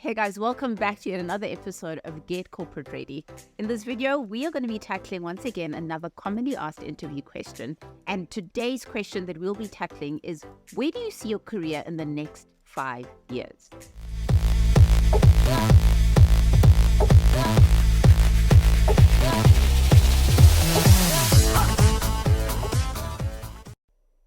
Hey guys, welcome back to yet another episode of Get Corporate Ready. In this video, we are going to be tackling once again another commonly asked interview question. And today's question that we'll be tackling is, where do you see your career in the next 5 years?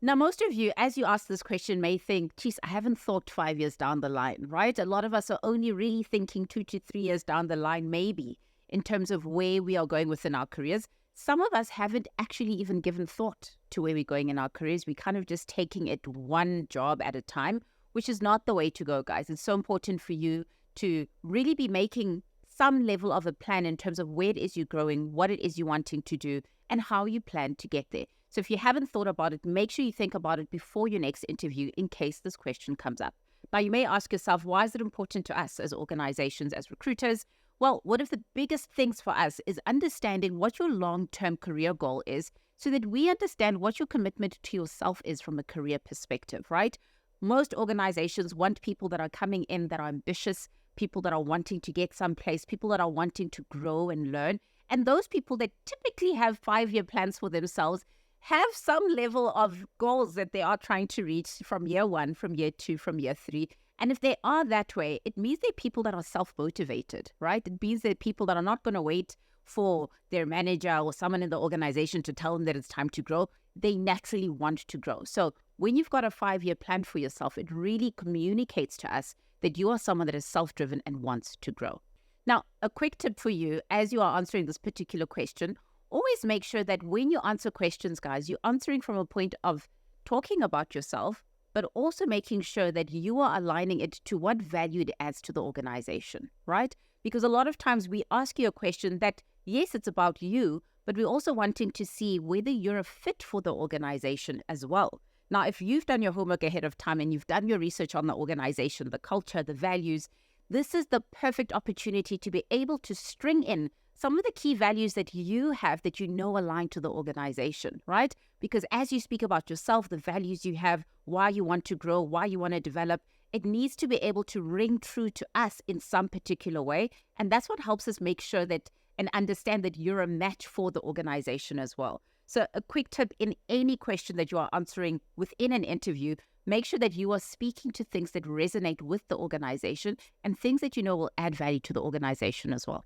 Now, most of you, as you ask this question, may think, geez, I haven't thought 5 years down the line, right? A lot of us are only really thinking 2 to 3 years down the line, maybe, in terms of where we are going within our careers. Some of us haven't actually even given thought to where we're going in our careers. We're kind of just taking it one job at a time, which is not the way to go, guys. It's so important for you to really be making some level of a plan in terms of where it is you're growing, what it is you're wanting to do, and how you plan to get there. So if you haven't thought about it, make sure you think about it before your next interview in case this question comes up. Now, you may ask yourself, why is it important to us as organizations, as recruiters? Well, one of the biggest things for us is understanding what your long-term career goal is so that we understand what your commitment to yourself is from a career perspective, right? Most organizations want people that are coming in that are ambitious, people that are wanting to get someplace, people that are wanting to grow and learn. And those people that typically have 5-year plans for themselves have some level of goals that they are trying to reach from year 1, from year 2, from year 3. And if they are that way, it means they're people that are self-motivated, right? It means they're people that are not going to wait for their manager or someone in the organization to tell them that it's time to grow. They naturally want to grow. So when you've got a 5-year plan for yourself, it really communicates to us that you are someone that is self-driven and wants to grow. Now, a quick tip for you as you are answering this particular question, always make sure that when you answer questions, guys, you're answering from a point of talking about yourself, but also making sure that you are aligning it to what value it adds to the organization, right? Because a lot of times we ask you a question that, yes, it's about you, but we're also wanting to see whether you're a fit for the organization as well. Now, if you've done your homework ahead of time and you've done your research on the organization, the culture, the values, this is the perfect opportunity to be able to string in some of the key values that you have that you know align to the organization, right? Because as you speak about yourself, the values you have, why you want to grow, why you want to develop, it needs to be able to ring true to us in some particular way. And that's what helps us make sure that and understand that you're a match for the organization as well. So a quick tip in any question that you are answering within an interview, make sure that you are speaking to things that resonate with the organization and things that you know will add value to the organization as well.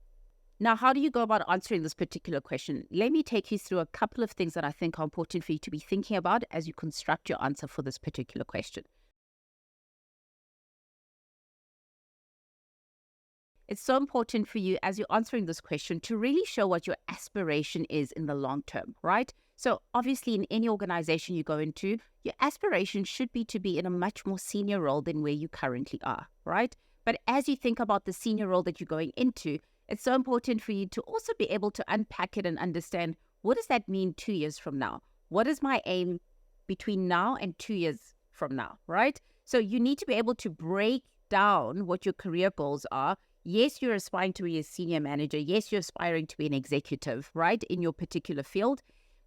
Now, how do you go about answering this particular question? Let me take you through a couple of things that I think are important for you to be thinking about as you construct your answer for this particular question. It's so important for you as you're answering this question to really show what your aspiration is in the long term, right? So obviously in any organization you go into, your aspiration should be to be in a much more senior role than where you currently are, right? But as you think about the senior role that you're going into, it's so important for you to also be able to unpack it and understand, what does that mean 2 years from now? What is my aim between now and 2 years from now, right? So you need to be able to break down what your career goals are. Yes, you're aspiring to be a senior manager. Yes, you're aspiring to be an executive, right, in your particular field.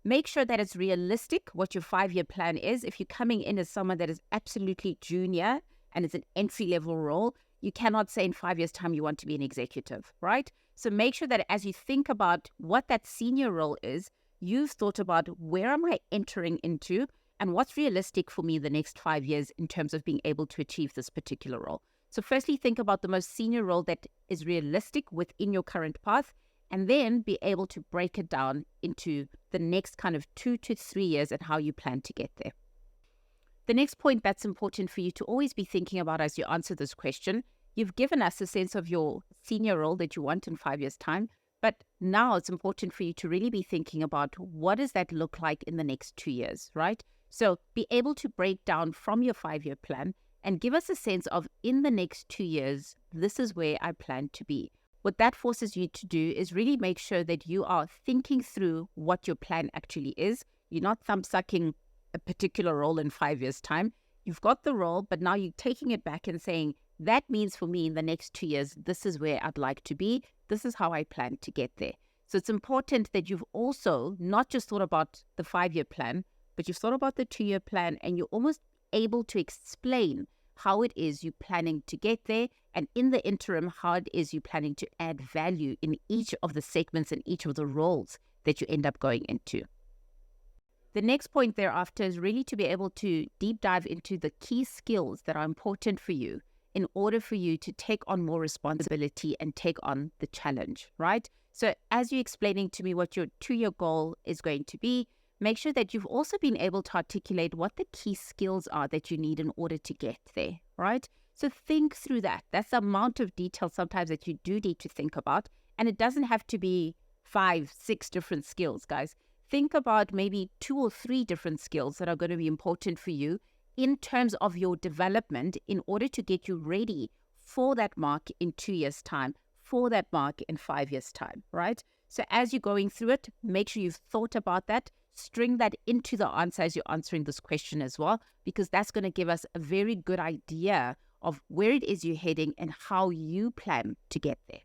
Make sure that it's realistic what your 5-year plan is. If you're coming in as someone that is absolutely junior and it's an entry-level role, you cannot say in 5 years' time you want to be an executive, right? So make sure that as you think about what that senior role is, you've thought about where am I entering into and what's realistic for me the next 5 years in terms of being able to achieve this particular role. So firstly, think about the most senior role that is realistic within your current path, and then be able to break it down into the next kind of 2 to 3 years and how you plan to get there. The next point that's important for you to always be thinking about as you answer this question, you've given us a sense of your senior role that you want in 5 years' time, but now it's important for you to really be thinking about what does that look like in the next 2 years, right? So be able to break down from your 5-year plan and give us a sense of, in the next 2 years, this is where I plan to be. What that forces you to do is really make sure that you are thinking through what your plan actually is. You're not thumb-sucking a particular role in 5 years' time. You've got the role, but now you're taking it back and saying, that means for me in the next 2 years, this is where I'd like to be. This is how I plan to get there. So it's important that you've also not just thought about the 5-year plan, but you've thought about the 2-year plan, and you're almost able to explain how it is you're planning to get there, and in the interim, how it is you're planning to add value in each of the segments and each of the roles that you end up going into. The next point thereafter is really to be able to deep dive into the key skills that are important for you in order for you to take on more responsibility and take on the challenge, right? So as you're explaining to me what your 2-year goal is going to be, make sure that you've also been able to articulate what the key skills are that you need in order to get there, right? So think through that. That's the amount of detail sometimes that you do need to think about. And it doesn't have to be 5, 6 different skills, guys. Think about maybe 2 or 3 different skills that are going to be important for you in terms of your development in order to get you ready for that mark in 2 years' time, for that mark in 5 years' time, right? So as you're going through it, make sure you've thought about that, string that into the answer as you're answering this question as well, because that's going to give us a very good idea of where it is you're heading and how you plan to get there.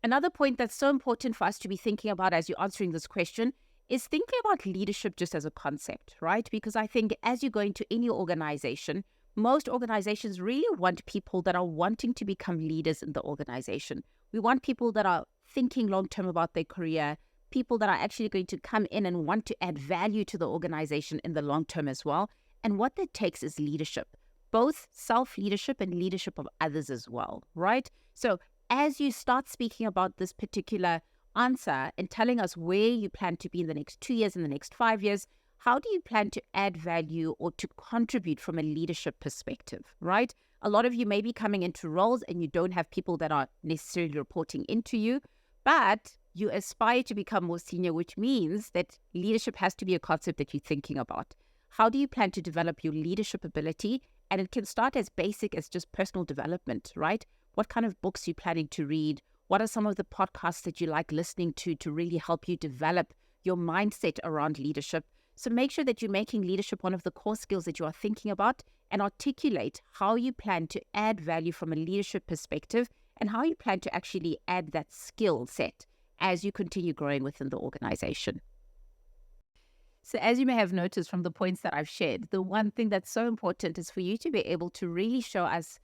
Another point that's so important for us to be thinking about as you're answering this question is thinking about leadership just as a concept, right? Because I think as you go into any organization, most organizations really want people that are wanting to become leaders in the organization. We want people that are thinking long-term about their career, people that are actually going to come in and want to add value to the organization in the long term as well. And what that takes is leadership, both self-leadership and leadership of others as well, right? So as you start speaking about this particular answer and telling us where you plan to be in the next 2 years, in the next 5 years, how do you plan to add value or to contribute from a leadership perspective, right? A lot of you may be coming into roles and you don't have people that are necessarily reporting into you, but you aspire to become more senior, which means that leadership has to be a concept that you're thinking about. How do you plan to develop your leadership ability? And it can start as basic as just personal development, right? What kind of books you're planning to read? What are some of the podcasts that you like listening to really help you develop your mindset around leadership? So make sure that you're making leadership one of the core skills that you are thinking about and articulate how you plan to add value from a leadership perspective and how you plan to actually add that skill set as you continue growing within the organization. So as you may have noticed from the points that I've shared, the one thing that's so important is for you to be able to really show us,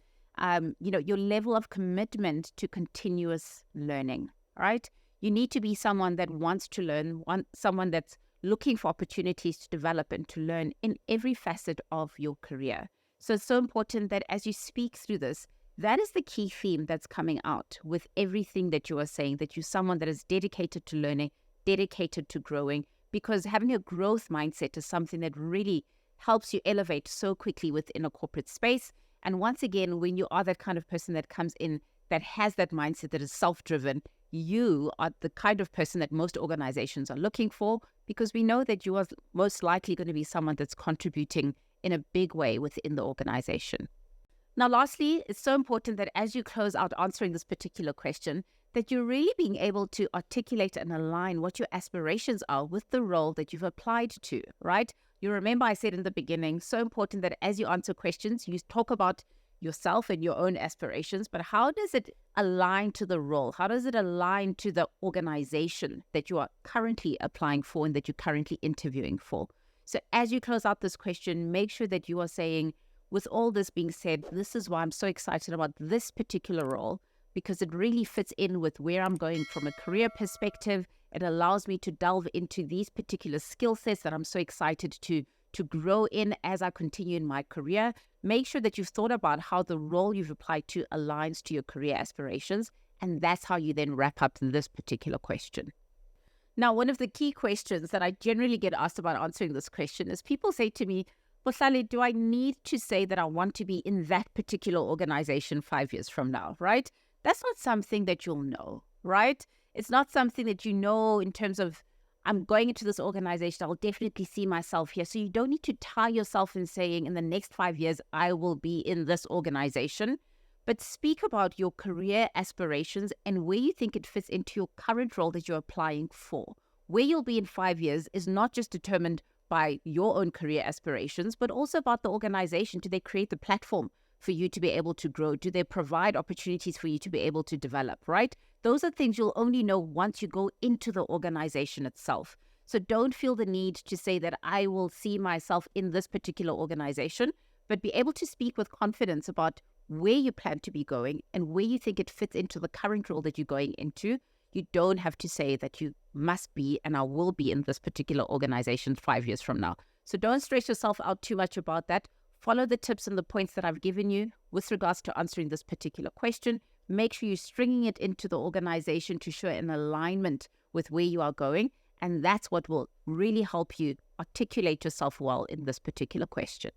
your level of commitment to continuous learning, right? You need to be someone that wants to learn, someone that's looking for opportunities to develop and to learn in every facet of your career. So it's so important that as you speak through this, that is the key theme that's coming out with everything that you are saying, that you're someone that is dedicated to learning, dedicated to growing, because having a growth mindset is something that really helps you elevate so quickly within a corporate space. And once again, when you are that kind of person that comes in, that has that mindset that is self-driven, you are the kind of person that most organizations are looking for, because we know that you are most likely going to be someone that's contributing in a big way within the organization. Now, lastly, it's so important that as you close out answering this particular question, that you're really being able to articulate and align what your aspirations are with the role that you've applied to, right? You remember I said in the beginning, so important that as you answer questions, you talk about yourself and your own aspirations, but how does it align to the role? How does it align to the organization that you are currently applying for and that you're currently interviewing for? So as you close out this question, make sure that you are saying, with all this being said, this is why I'm so excited about this particular role, because it really fits in with where I'm going from a career perspective. It allows me to delve into these particular skill sets that I'm so excited to grow in as I continue in my career. Make sure that you've thought about how the role you've applied to aligns to your career aspirations, and that's how you then wrap up this particular question. Now, one of the key questions that I generally get asked about answering this question is people say to me, Bohlale, do I need to say that I want to be in that particular organization 5 years from now, right? That's not something that you'll know, right? It's not something that you know in terms of, I'm going into this organization, I'll definitely see myself here. So you don't need to tie yourself in saying in the next 5 years, I will be in this organization, but speak about your career aspirations and where you think it fits into your current role that you're applying for. Where you'll be in 5 years is not just determined by your own career aspirations, but also about the organization. Do they create the platform for you to be able to grow? Do they provide opportunities for you to be able to develop, right? Those are things you'll only know once you go into the organization itself. So don't feel the need to say that I will see myself in this particular organization, but be able to speak with confidence about where you plan to be going and where you think it fits into the current role that you're going into. You don't have to say that you must be and I will be in this particular organization 5 years from now. So don't stress yourself out too much about that. Follow the tips and the points that I've given you with regards to answering this particular question. Make sure you're stringing it into the organization to show an alignment with where you are going. And that's what will really help you articulate yourself well in this particular question.